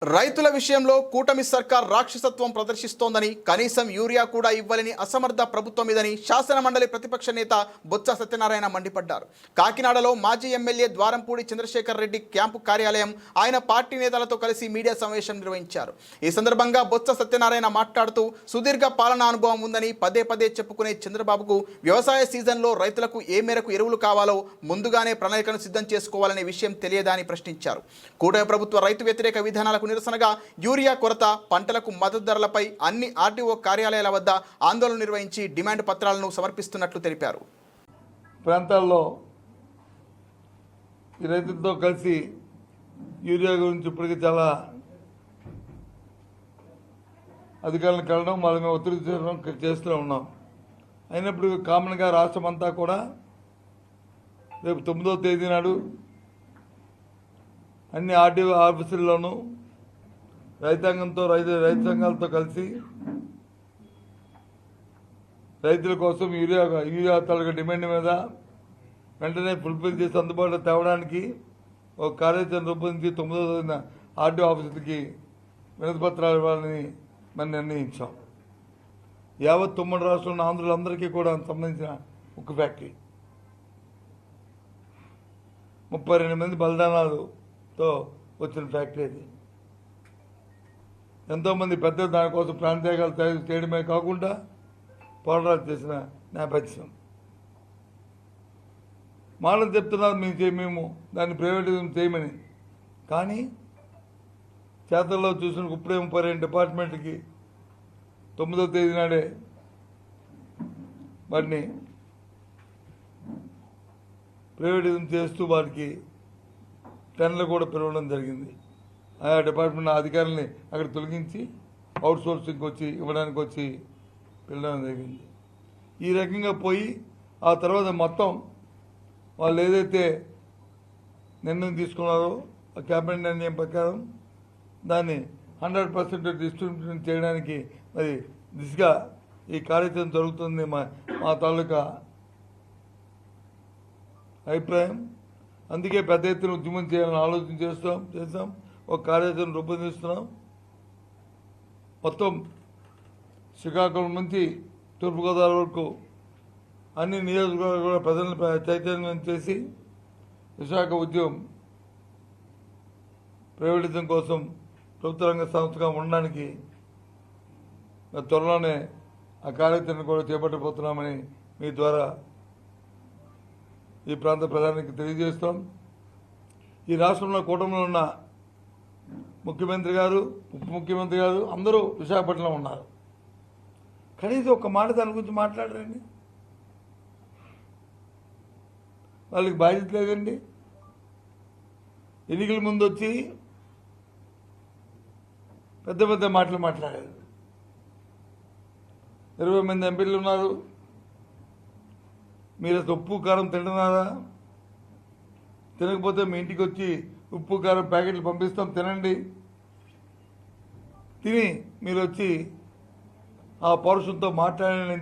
రైతుల విషయంలో కూటమి సర్కార్ రాక్షసత్వం ప్రదర్శిస్తోందని, కనీసం యూరియా కూడా ఇవ్వాలని అసమర్థ ప్రభుత్వం ఇదని శాసన మండలి ప్రతిపక్ష నేత బొత్స సత్యనారాయణ మండిపడ్డారు. కాకినాడలో మాజీ ఎమ్మెల్యే ద్వారంపూడి చంద్రశేఖర్ రెడ్డి క్యాంపు కార్యాలయం ఆయన పార్టీ నేతలతో కలిసి మీడియా సమావేశం నిర్వహించారు. ఈ సందర్భంగా బొత్స సత్యనారాయణ మాట్లాడుతూ, సుదీర్ఘ పాలనా అనుభవం ఉందని పదే పదే చెప్పుకునే చంద్రబాబుకు వ్యవసాయ సీజన్లో రైతులకు ఏ మేరకు ఎరువులు కావాలో ముందుగానే ప్రణాళికను సిద్ధం చేసుకోవాలనే విషయం తెలియదా అని ప్రశ్నించారు. కూటమి ప్రభుత్వ రైతు వ్యతిరేక విధానాలకు నిరసనగా యూరియా కొరత, పంటలకు మద్దతు ధరలపై అన్ని ఆర్టీఓ కార్యాలయాల వద్ద ఆందోళన నిర్వహించి డిమాండ్ పత్రాలను సమర్పిస్తున్నట్లు తెలిపారు. ప్రాంతాల్లో ఈ రైతులతో కలిసి యూరియా గురించి ఇప్పటికీ చాలా అధికారులను కలడం, వాళ్ళ మీద ఒత్తిడి చేస్తూ ఉన్నాం. అయినప్పుడు కామన్గా రాష్ట్రం అంతా కూడా రేపు 9వ తేదీ నాడు అన్ని ఆర్టీఓ ఆఫీసుల్లోనూ రైతాంగంతో రైతు సంఘాలతో కలిసి రైతుల కోసం యూరియా తాలూకా డిమాండ్ మీద వెంటనే ఫుల్ఫిల్ చేసి అందుబాటులో తేవడానికి ఒక కార్యాచరణ రూపొందించి 9వ తేదీన ఆర్టీఓ ఆఫీసులకి వినతి పత్రాలు ఇవ్వాలని మనం నిర్ణయించాం. యావత్ ఉమ్మడి రాష్ట్రంలో ఆంధ్రులందరికీ కూడా సంబంధించిన ఒక ఫ్యాక్టరీ 32 మంది బలిదానాలతో వచ్చిన ఫ్యాక్టరీ అది. ఎంతోమంది పెద్దలు దానికోసం ప్రాంతీయాలు చేయడమే కాకుండా పోరాటాలు చేసిన నేపథ్యం. మాటలు చెప్తున్నారు మేము దాన్ని ప్రైవేటైజేషన్ చేయమని, కానీ చేతల్లో చూసిన ఇప్పుడే 32 డిపార్ట్మెంట్కి 9వ తేదీ నాడే వాటిని ప్రైవేటైజేషన్ చేస్తూ వారికి టెన్లు కూడా పిలవడం జరిగింది. ఆయా డిపార్ట్మెంట్ అధికారులని అక్కడ తొలగించి అవుట్ సోర్సింగ్కి వచ్చి ఇవ్వడానికి వచ్చి పిలవడం జరిగింది. ఈ రకంగా పోయి ఆ తర్వాత మొత్తం వాళ్ళు ఏదైతే నిర్ణయం తీసుకున్నారో ఆ క్యాబినెట్ నిర్ణయం ప్రకారం దాన్ని 100% డిస్ట్రిబ్యూషన్ చేయడానికి మరి దిశగా ఈ కార్యాచరణ జరుగుతుంది. మా తాలూకా అభిప్రాయం. అందుకే పెద్ద ఎత్తున ఉద్యమం చేయాలని ఆలోచన చేస్తాం. ఒక కార్యాచరణ రూపొందిస్తున్నాం. మొత్తం శ్రీకాకుళం నుంచి తూర్పుగోదావరి వరకు అన్ని నియోజకవర్గాలు కూడా ప్రజలను చైతన్యం చేసి విశాఖ ఉద్యమం ప్రైవేటిజం కోసం ప్రభుత్వ రంగ సంస్థగా ఉండడానికి త్వరలోనే ఆ కార్యాచరణ కూడా చేపట్టబోతున్నామని మీ ద్వారా ఈ ప్రాంత ప్రధానికి తెలియజేస్తాం. ఈ రాష్ట్రంలో కూటమిలో ఉన్న ముఖ్యమంత్రి గారు, ఉప ముఖ్యమంత్రి గారు అందరూ విశాఖపట్నంలో ఉన్నారు. కనీసం ఒక మాట దాని గురించి మాట్లాడరండి. వాళ్ళకి బాధ్యత లేదండి. ఎన్నికల ముందు వచ్చి పెద్ద పెద్ద మాటలు మాట్లాడారు. 20 మంది ఎంపీలు ఉన్నారు. మీరు అసలు ఉప్పు కారం తింటున్నారా? తినకపోతే మీ ఇంటికి వచ్చి ఉప్పు కారం ప్యాకెట్లు పంపిస్తాం, తినండి. తిని మీరు వచ్చి ఆ పౌరుషంతో మాట్లాడండి.